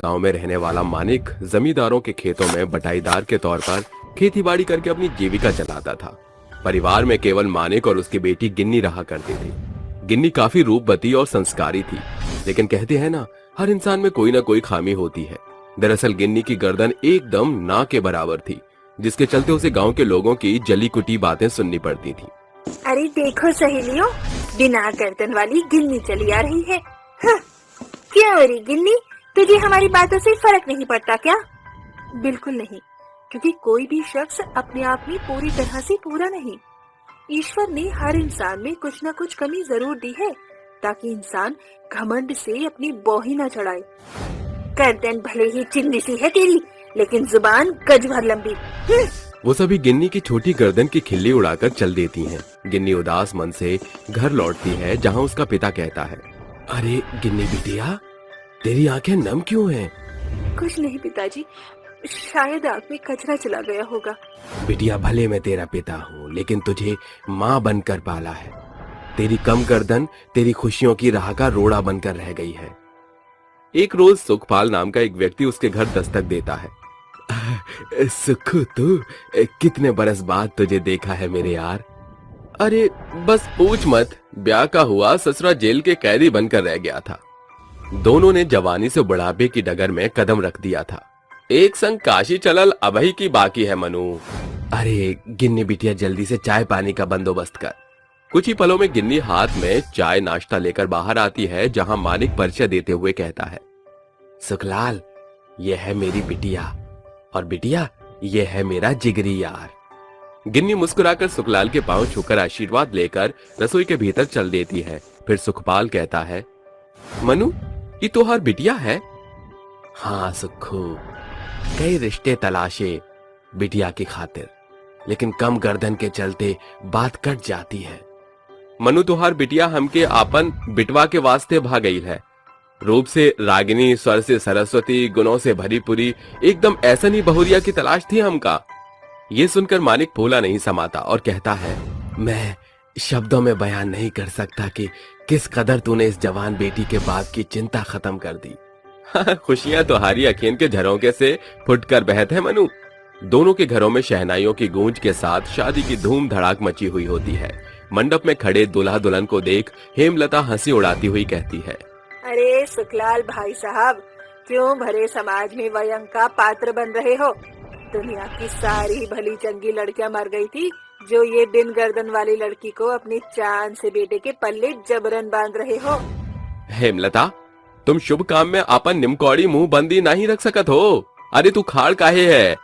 गांव में रहने वाला मानिक जमींदारों के खेतों में बटाईदार के तौर पर खेतीबाड़ी करके अपनी जीविका चलाता था। परिवार में केवल मानिक और उसकी बेटी गिन्नी रहा करती थी। गिन्नी काफी रूपवती और संस्कारी थी, लेकिन कहते हैं ना, हर इंसान में कोई ना कोई खामी होती है। दरअसल गिन्नी की गर्दन एकदम ना के बराबर थी, जिसके चलते उसे गांव के लोगों की जली कुटी बातें सुननी पड़ती थी। अरे देखो सहेलियों, बिना गर्दन वाली गिन्नी चली आ रही है। हाँ, क्या हो रही गिन्नी, तुझे हमारी बातों से फर्क नहीं पड़ता क्या? बिल्कुल नहीं, क्योंकि कोई भी शख्स अपने आप में पूरी तरह से पूरा नहीं। ईश्वर ने हर इंसान में कुछ न कुछ कमी जरूर दी है, ताकि इंसान घमंड से अपनी बोही न चढ़ाए। गर्दन भले ही चिन्नी सी है तेरी, लेकिन जुबान गज भर लंबी। वो सभी गिन्नी की छोटी गर्दन की खिल्ली उड़ाकर चल देती हैं। गिन्नी उदास मन से घर लौटती है, जहाँ उसका पिता कहता है, अरे गिन्नी बिटिया, तेरी आंखें नम क्यों हैं? कुछ नहीं पिताजी, शायद आँख में कचरा चला गया होगा। बिटिया, भले मैं तेरा पिता हूँ, लेकिन तुझे माँ बनकर पाला है। तेरी कम गर्दन तेरी खुशियों की राह का रोड़ा बनकर रह गई है। एक रोज सुखपाल नाम का एक व्यक्ति उसके घर दस्तक देता है। सुखू, तू कितने बरस बाद तुझे देखा है मेरे यार। अरे बस पूछ मत, ब्याह का हुआ ससुरा जेल के कैदी बनकर रह गया था। दोनों ने जवानी से बुढ़ापे की डगर में कदम रख दिया था। एक संग काशी चलल अबही की बाकी है मनु। अरे गिन्नी बिटिया, जल्दी से चाय पानी का बंदोबस्त कर। कुछ ही पलों में गिन्नी हाथ में चाय नाश्ता लेकर बाहर आती है, जहां मालिक परिचय देते हुए कहता है, सुखलाल, यह है मेरी बिटिया, और बिटिया यह है मेरा जिगरी यार। गिन्नी मुस्कुराकर सुखलाल के पांव छूकर आशीर्वाद लेकर रसोई के भीतर चल देती है। फिर सुखपाल कहता है, मनु, ये तोहार बिटिया है? हाँ सुखू, कई रिश्ते तलाशे बिटिया की खातिर, लेकिन कम गर्दन के चलते बात कट जाती है। मनु, तुहार बिटिया हमके आपन बिटवा के वास्ते भाग गई है। रूप से रागिनी, स्वर से सरस्वती, गुणों से भरी पूरी, एकदम ऐसा ही बहुरिया की तलाश थी हमका। ये सुनकर मानिक फूला नहीं समाता और कहता है, मैं शब्दों में बयान नहीं कर सकता कि किस कदर तूने इस जवान बेटी के बाप की चिंता खत्म कर दी। खुशियां तुम्हारी अखीन के झरोखे से फुटकर बहत है मनु। दोनों के घरों में शहनाइयों की गूंज के साथ शादी की धूम धड़ाक मची हुई होती है। मंडप में खड़े दूल्हा दुल्हन को देख हेमलता हंसी उड़ाती हुई कहती है, अरे सुखलाल भाई साहब, क्यों भरे समाज में व्यंग का पात्र बन रहे हो? दुनिया की सारी भली चंगी लड़कियां मर गई थी, जो ये बिन गर्दन वाली लड़की को अपने चांद से बेटे के पल्ले जबरन बांध रहे हो। हेमलता, तुम शुभ काम में अपन निमकौड़ी मुंह बंदी नहीं रख सकत हो। अरे तू खाड़ काहे है?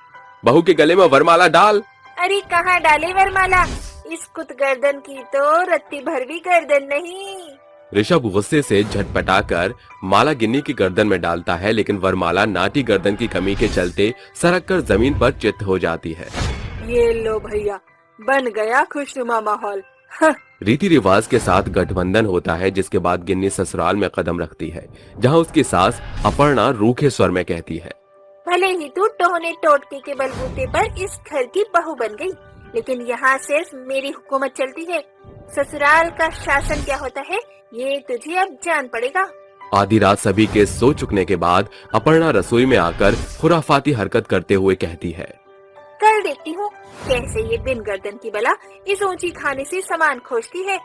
बहू के गले में वरमाला डाल। अरे कहाँ डाले वरमाला? इस कुत गर्दन की तो रत्ती भर भी गर्दन नहीं। ऋषभ गुस्से से झटपटाकर माला गिन्नी की गर्दन में डालता है, लेकिन वरमाला नाटी गर्दन की कमी के चलते सरक कर जमीन पर चित हो जाती है। ये लो भैया, बन गया खुशनुमा माहौल। रीति रिवाज के साथ गठबंधन होता है, जिसके बाद गिन्नी ससुराल में कदम रखती है, जहां उसकी सास अपर्णा रूखे स्वर में कहती है, भले ही तू टोहने टोटके के बलबूते पर इस घर की बहू बन गई, लेकिन यहाँ सिर्फ मेरी हुकूमत चलती है। ससुराल का शासन क्या होता है, ये तुझे अब जान पड़ेगा। आधी रात सभी के सो चुकने के बाद अपर्णा रसोई में आकर खुराफाती हरकत करते हुए कहती है, कल देखती हूँ कैसे ये बिन गर्दन की बला इस ऊंची खाने से सामान खोजती है।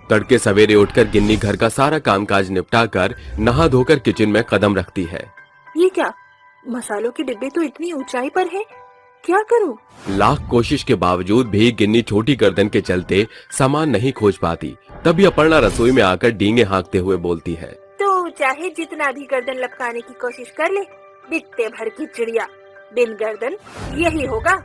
तड़के सवेरे उठकर गिन्नी घर का सारा कामकाज निपटा कर नहा धोकर किचन में कदम रखती है। ये क्या, मसालों के डिब्बे तो इतनी ऊंचाई पर है, क्या करूँ? लाख कोशिश के बावजूद भी गिन्नी छोटी गर्दन के चलते सामान नहीं खोज पाती। तभी अपर्णा रसोई में आकर डींगे हाँकते हुए बोलती है, तो चाहे जितना भी गर्दन लपकाने की कोशिश कर ले, बित्ते भर की चिड़िया, बिन गर्दन यही होगा।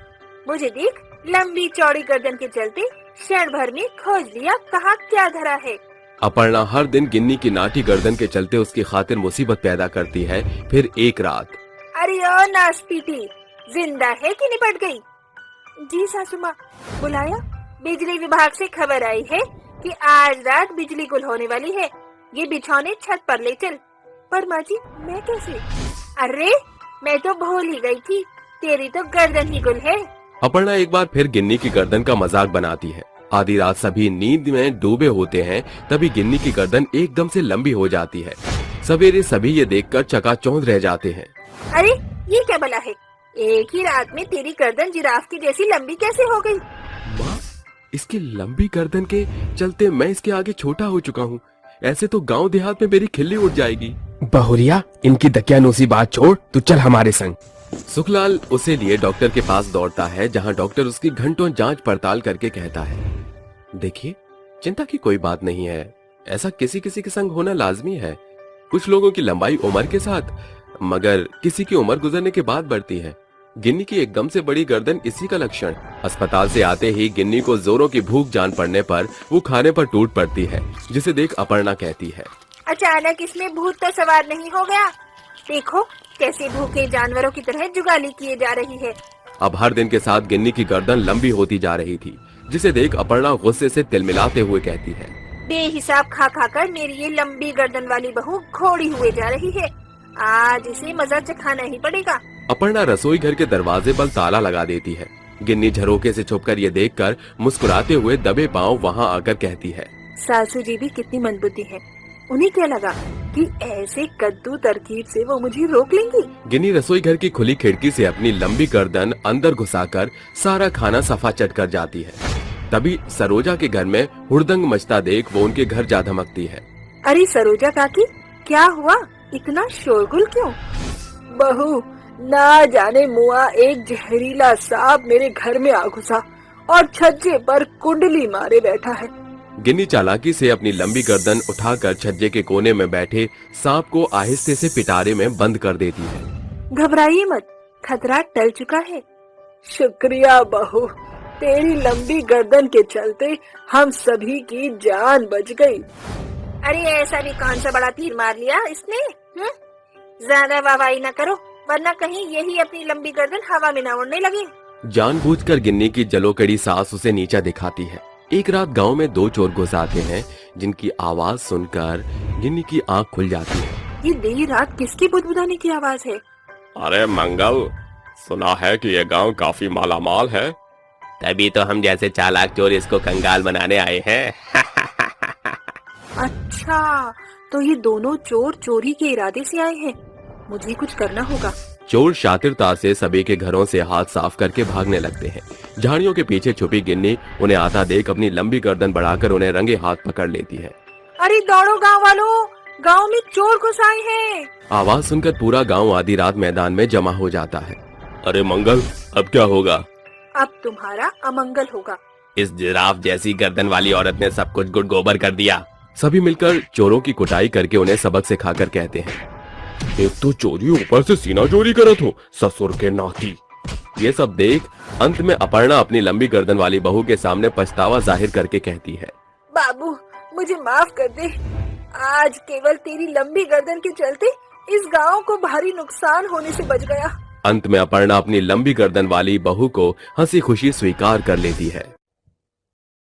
मुझे देख, लंबी चौड़ी गर्दन के चलते क्षण भर में खोज लिया कहाँ क्या धरा है। अपर्णा हर दिन गिन्नी की नाटी गर्दन के चलते उसकी खातिर मुसीबत पैदा करती है। फिर एक रात, अरे ओ नासपीटी, जिंदा है कि निपट गई? जी सासू माँ, बुलाया? बिजली विभाग से खबर आई है कि आज रात बिजली गुल होने वाली है। ये बिछौने छत पर ले चल। पर माँ जी, मैं कैसे? अरे मैं तो भूल ही गई थी, तेरी तो गर्दन ही गुल है। अपर्णा एक बार फिर गिन्नी की गर्दन का मजाक बनाती है। आधी रात सभी नींद में डूबे होते हैं, तभी गिन्नी की गर्दन एकदम से लंबी हो जाती है। सवेरे सभी ये देखकर चकाचौंध रह जाते हैं। अरे ये क्या भला है? एक ही रात में तेरी गर्दन जिराफ की जैसी लंबी कैसे हो गई? माँ, इसकी लंबी गर्दन के चलते मैं इसके आगे छोटा हो चुका हूँ। ऐसे तो गांव देहात में मेरी खिल्ली उठ जाएगी। बहुरिया, इनकी दकियानूसी बात छोड़, तू चल हमारे संग। सुखलाल उसे लिए डॉक्टर के पास दौड़ता है, जहाँ डॉक्टर उसकी घंटों जांच पड़ताल करके कहता है, देखिए, चिंता की कोई बात नहीं है। ऐसा किसी किसी के संग होना लाजमी है। कुछ लोगों की लंबाई उम्र के साथ, मगर किसी की उम्र गुजरने के बाद बढ़ती है। गिन्नी की एकदम से बड़ी गर्दन इसी का लक्षण। अस्पताल से आते ही गिन्नी को जोरों की भूख जान पड़ने पर वो खाने पर टूट पड़ती है, जिसे देख अपर्णा कहती है, अचानक इसमें भूत तो सवार नहीं हो गया? देखो कैसे भूखे जानवरों की तरह जुगाली किए जा रही है। अब हर दिन के साथ गिन्नी की गर्दन लंबी होती जा रही थी, जिसे देख अपर्णा गुस्से से तिलमिलाते हुए कहती है, बेहिसाब खा खा कर मेरी ये लंबी गर्दन वाली बहू घोड़ी हुए जा रही है। आज इसे मजा चखाना ही पड़ेगा। अपर्णा रसोई घर के दरवाजे पर ताला लगा देती है। गिन्नी झरोके से छुपकर ये देखकर मुस्कुराते हुए दबे पांव वहाँ आकर कहती है, सासू जी भी कितनी मंदबुद्धि है। उन्हें क्या लगा कि ऐसे कद्दू तरकीब से वो मुझे रोक लेंगी? गिन्नी रसोई घर की खुली खिड़की से अपनी लंबी गर्दन अंदर घुसाकर सारा खाना सफा चट कर जाती है। तभी सरोजा के घर में हुड़दंग मचता देख वो उनके घर जा धमकती है। अरे सरोजा काकी, क्या हुआ? इतना शोरगुल क्यों? बहू, ना जाने मुआ एक जहरीला सांप मेरे घर में आ घुसा और छज्जे पर कुंडली मारे बैठा है। गिन्नी चालाकी से अपनी लंबी गर्दन उठाकर छज्जे के कोने में बैठे सांप को आहिस्ते से पिटारे में बंद कर देती है। घबराइए मत, खतरा टल चुका है। शुक्रिया बहू, तेरी लंबी गर्दन के चलते हम सभी की जान बच गई। अरे ऐसा भी कौन सा बड़ा तीर मार लिया इसने? ज्यादा वाहवाही न करो, वरना कहीं यही अपनी लंबी गर्दन हवा में न उड़ने लगे। जानबूझकर गिन्नी की जलोकड़ी सास उसे नीचा दिखाती है। एक रात गांव में दो चोर घुस आते हैं, जिनकी आवाज सुनकर गिन्नी की आंख खुल जाती है। ये देर रात किसकी बुदबुदाने की आवाज है? अरे मंगल, सुना है कि ये गांव काफी मालामाल है, तभी तो हम जैसे चालाक चोर इसको कंगाल बनाने आए हैं। अच्छा, तो ये दोनों चोर चोरी के इरादे से आए हैं। मुझे कुछ करना होगा। चोर शातिरता से सभी के घरों से हाथ साफ करके भागने लगते हैं। झाड़ियों के पीछे छुपी गिन्नी उन्हें आता देख अपनी लंबी गर्दन बढ़ाकर उन्हें रंगे हाथ पकड़ लेती है। अरे दौड़ो गांव वालों, गांव में चोर घुस आए हैं। आवाज सुनकर पूरा गांव आधी रात मैदान में जमा हो जाता है। अरे मंगल, अब क्या होगा? अब तुम्हारा अमंगल होगा। इस जिराफ जैसी गर्दन वाली औरत ने सब कुछ गुड़ गोबर कर दिया। सभी मिलकर चोरों की कुटाई करके उन्हें सबक सिखाकर कहते हैं, एक तो चोरी, ऊपर से सीना चोरी करत हो, ससुर के नाती। ये सब देख अंत में अपर्णा अपनी लंबी गर्दन वाली बहू के सामने पछतावा जाहिर करके कहती है, बाबू मुझे माफ कर दे। आज केवल तेरी लंबी गर्दन के चलते इस गांव को भारी नुकसान होने से बच गया। अंत में अपर्णा अपनी लंबी गर्दन वाली बहू को हंसी खुशी स्वीकार कर लेती है।